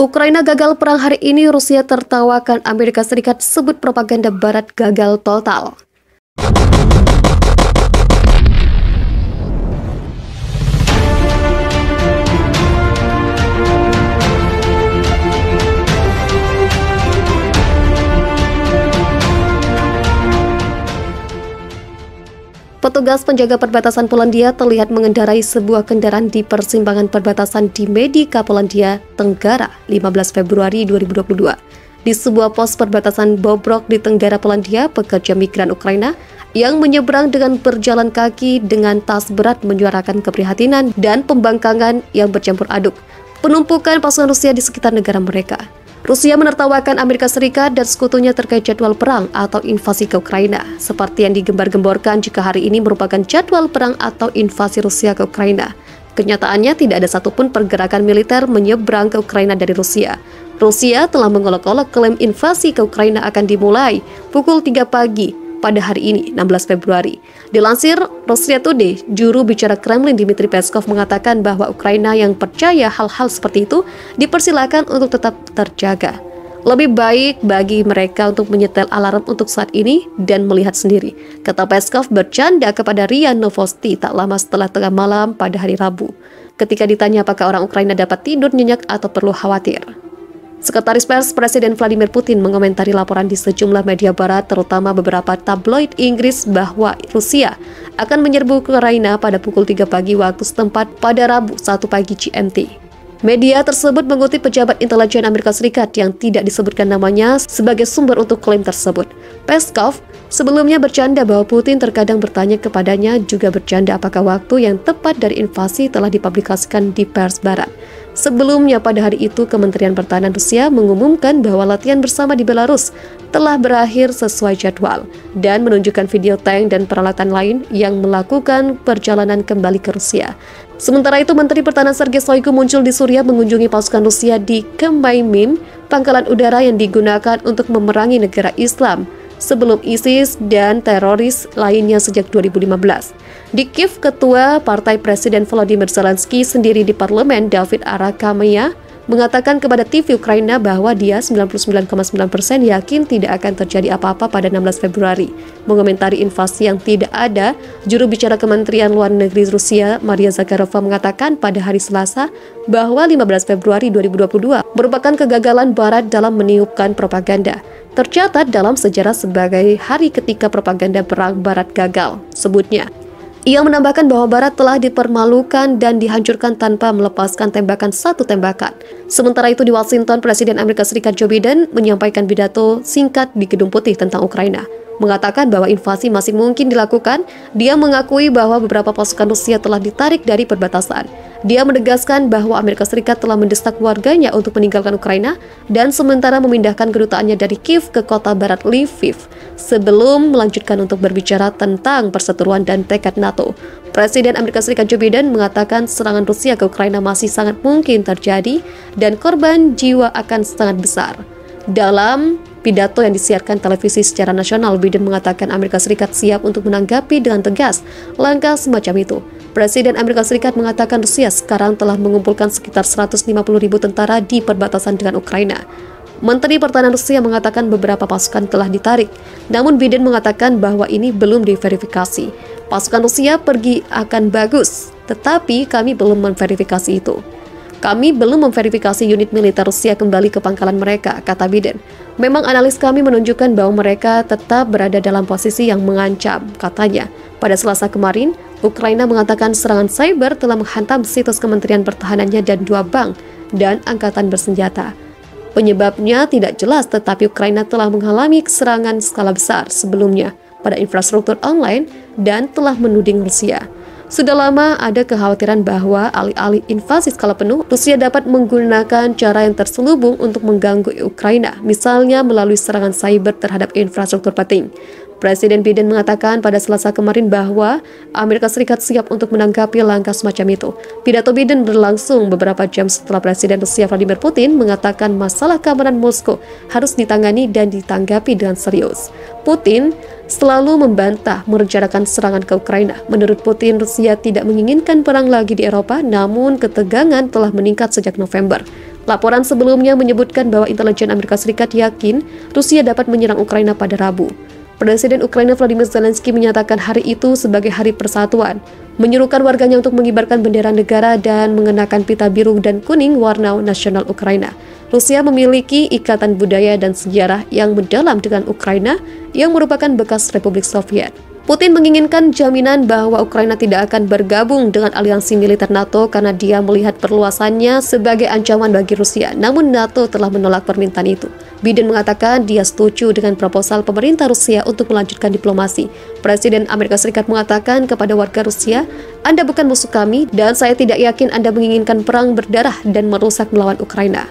Ukraina gagal perang hari ini, Rusia tertawakan, Amerika Serikat sebut propaganda Barat gagal total. Petugas penjaga perbatasan Polandia terlihat mengendarai sebuah kendaraan di persimpangan perbatasan di Medica, Polandia Tenggara, 15 Februari 2022. Di sebuah pos perbatasan Bobrok di Tenggara Polandia, pekerja migran Ukraina yang menyeberang dengan berjalan kaki dengan tas berat menyuarakan keprihatinan dan pembangkangan yang bercampur aduk. Penumpukan pasukan Rusia di sekitar negara mereka. Rusia menertawakan Amerika Serikat dan sekutunya terkait jadwal perang atau invasi ke Ukraina, seperti yang digembar-gemborkan jika hari ini merupakan jadwal perang atau invasi Rusia ke Ukraina. Kenyataannya tidak ada satupun pergerakan militer menyeberang ke Ukraina dari Rusia. Rusia telah mengolok-olok klaim invasi ke Ukraina akan dimulai pukul 3 pagi pada hari ini, 16 Februari. Dilansir Russia Today, juru bicara Kremlin Dmitry Peskov mengatakan bahwa Ukraina yang percaya hal-hal seperti itu dipersilakan untuk tetap terjaga. Lebih baik bagi mereka untuk menyetel alarm untuk saat ini dan melihat sendiri, kata Peskov bercanda kepada RIA Novosti tak lama setelah tengah malam pada hari Rabu, ketika ditanya apakah orang Ukraina dapat tidur nyenyak atau perlu khawatir. Sekretaris Pers Presiden Vladimir Putin mengomentari laporan di sejumlah media barat, terutama beberapa tabloid Inggris, bahwa Rusia akan menyerbu Ukraina pada pukul 3 pagi waktu setempat pada Rabu 1 pagi GMT. Media tersebut mengutip pejabat intelijen Amerika Serikat yang tidak disebutkan namanya sebagai sumber untuk klaim tersebut. Peskov sebelumnya bercanda bahwa Putin terkadang bertanya kepadanya, juga bercanda apakah waktu yang tepat dari invasi telah dipublikasikan di pers barat. Sebelumnya pada hari itu, Kementerian Pertahanan Rusia mengumumkan bahwa latihan bersama di Belarus telah berakhir sesuai jadwal dan menunjukkan video tank dan peralatan lain yang melakukan perjalanan kembali ke Rusia. Sementara itu, Menteri Pertahanan Sergei Shoigu muncul di Suriah mengunjungi pasukan Rusia di Khmeimim, pangkalan udara yang digunakan untuk memerangi negara Islam sebelum ISIS dan teroris lainnya sejak 2015. Di Kiev, Ketua Partai Presiden Volodymyr Zelensky sendiri di parlemen, David Arakhamia, mengatakan kepada TV Ukraina bahwa dia 99,9% yakin tidak akan terjadi apa-apa pada 16 Februari. Mengomentari invasi yang tidak ada, juru bicara Kementerian Luar Negeri Rusia, Maria Zakharova, mengatakan pada hari Selasa bahwa 15 Februari 2022 merupakan kegagalan Barat dalam meniupkan propaganda. Tercatat dalam sejarah sebagai hari ketika propaganda perang Barat gagal, sebutnya. Ia menambahkan bahwa Barat telah dipermalukan dan dihancurkan tanpa melepaskan tembakan satu tembakan. Sementara itu di Washington, Presiden Amerika Serikat Joe Biden menyampaikan pidato singkat di Gedung Putih tentang Ukraina. Mengatakan bahwa invasi masih mungkin dilakukan, dia mengakui bahwa beberapa pasukan Rusia telah ditarik dari perbatasan. Dia menegaskan bahwa Amerika Serikat telah mendesak warganya untuk meninggalkan Ukraina dan sementara memindahkan kedutaannya dari Kiev ke kota barat Lviv sebelum melanjutkan untuk berbicara tentang perseteruan dan tekad NATO. Presiden Amerika Serikat Joe Biden mengatakan serangan Rusia ke Ukraina masih sangat mungkin terjadi dan korban jiwa akan sangat besar. Dalam pidato yang disiarkan televisi secara nasional, Biden mengatakan Amerika Serikat siap untuk menanggapi dengan tegas langkah semacam itu. Presiden Amerika Serikat mengatakan Rusia sekarang telah mengumpulkan sekitar 150.000 tentara di perbatasan dengan Ukraina. Menteri Pertahanan Rusia mengatakan beberapa pasukan telah ditarik, namun Biden mengatakan bahwa ini belum diverifikasi. Pasukan Rusia pergi akan bagus, tetapi kami belum memverifikasi itu. Kami belum memverifikasi unit militer Rusia kembali ke pangkalan mereka, kata Biden. Memang analis kami menunjukkan bahwa mereka tetap berada dalam posisi yang mengancam, katanya. Pada Selasa kemarin, Ukraina mengatakan serangan cyber telah menghantam situs Kementerian Pertahanannya dan 2 bank dan angkatan bersenjata. Penyebabnya tidak jelas, tetapi Ukraina telah mengalami serangan skala besar sebelumnya pada infrastruktur online dan telah menuding Rusia. Sudah lama ada kekhawatiran bahwa alih-alih invasi skala penuh, Rusia dapat menggunakan cara yang terselubung untuk mengganggu Ukraina, misalnya melalui serangan cyber terhadap infrastruktur penting. Presiden Biden mengatakan pada Selasa kemarin bahwa Amerika Serikat siap untuk menanggapi langkah semacam itu. Pidato Biden berlangsung beberapa jam setelah Presiden Rusia Vladimir Putin mengatakan masalah keamanan Moskow harus ditangani dan ditanggapi dengan serius. Putin selalu membantah merencanakan serangan ke Ukraina. Menurut Putin, Rusia tidak menginginkan perang lagi di Eropa, namun ketegangan telah meningkat sejak November. Laporan sebelumnya menyebutkan bahwa intelijen Amerika Serikat yakin Rusia dapat menyerang Ukraina pada Rabu. Presiden Ukraina Volodymyr Zelensky menyatakan hari itu sebagai hari persatuan, menyerukan warganya untuk mengibarkan bendera negara dan mengenakan pita biru dan kuning warna nasional Ukraina. Rusia memiliki ikatan budaya dan sejarah yang mendalam dengan Ukraina yang merupakan bekas Republik Soviet. Putin menginginkan jaminan bahwa Ukraina tidak akan bergabung dengan aliansi militer NATO karena dia melihat perluasannya sebagai ancaman bagi Rusia. Namun NATO telah menolak permintaan itu. Biden mengatakan dia setuju dengan proposal pemerintah Rusia untuk melanjutkan diplomasi. Presiden Amerika Serikat mengatakan kepada warga Rusia, "Anda bukan musuh kami dan saya tidak yakin Anda menginginkan perang berdarah dan merusak melawan Ukraina."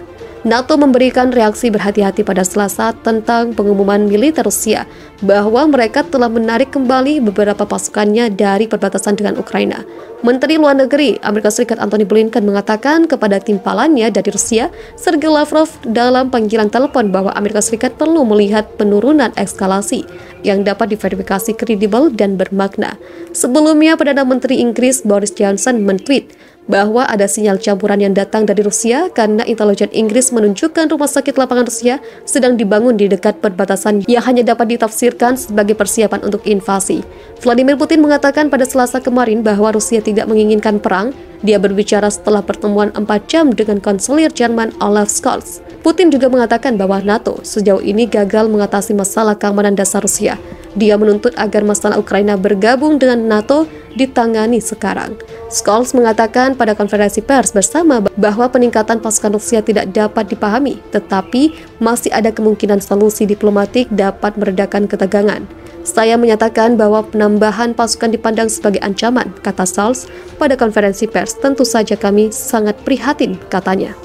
NATO memberikan reaksi berhati-hati pada Selasa tentang pengumuman militer Rusia bahwa mereka telah menarik kembali beberapa pasukannya dari perbatasan dengan Ukraina. Menteri Luar Negeri Amerika Serikat Antony Blinken mengatakan kepada timpalannya dari Rusia, Sergei Lavrov, dalam panggilan telepon bahwa Amerika Serikat perlu melihat penurunan eskalasi yang dapat diverifikasi kredibel dan bermakna. Sebelumnya, Perdana Menteri Inggris Boris Johnson men-tweet bahwa ada sinyal campuran yang datang dari Rusia karena intelijen Inggris menunjukkan rumah sakit lapangan Rusia sedang dibangun di dekat perbatasan yang hanya dapat ditafsirkan sebagai persiapan untuk invasi. Vladimir Putin mengatakan pada Selasa kemarin bahwa Rusia tidak menginginkan perang. Dia berbicara setelah pertemuan 4 jam dengan kanselir Jerman Olaf Scholz. Putin juga mengatakan bahwa NATO sejauh ini gagal mengatasi masalah keamanan dasar Rusia. Dia menuntut agar masalah Ukraina bergabung dengan NATO ditangani sekarang. Scholz mengatakan pada konferensi pers bersama bahwa peningkatan pasukan Rusia tidak dapat dipahami, tetapi masih ada kemungkinan solusi diplomatik dapat meredakan ketegangan. "Saya menyatakan bahwa penambahan pasukan dipandang sebagai ancaman," kata Scholz pada konferensi pers. "Tentu saja kami sangat prihatin," katanya.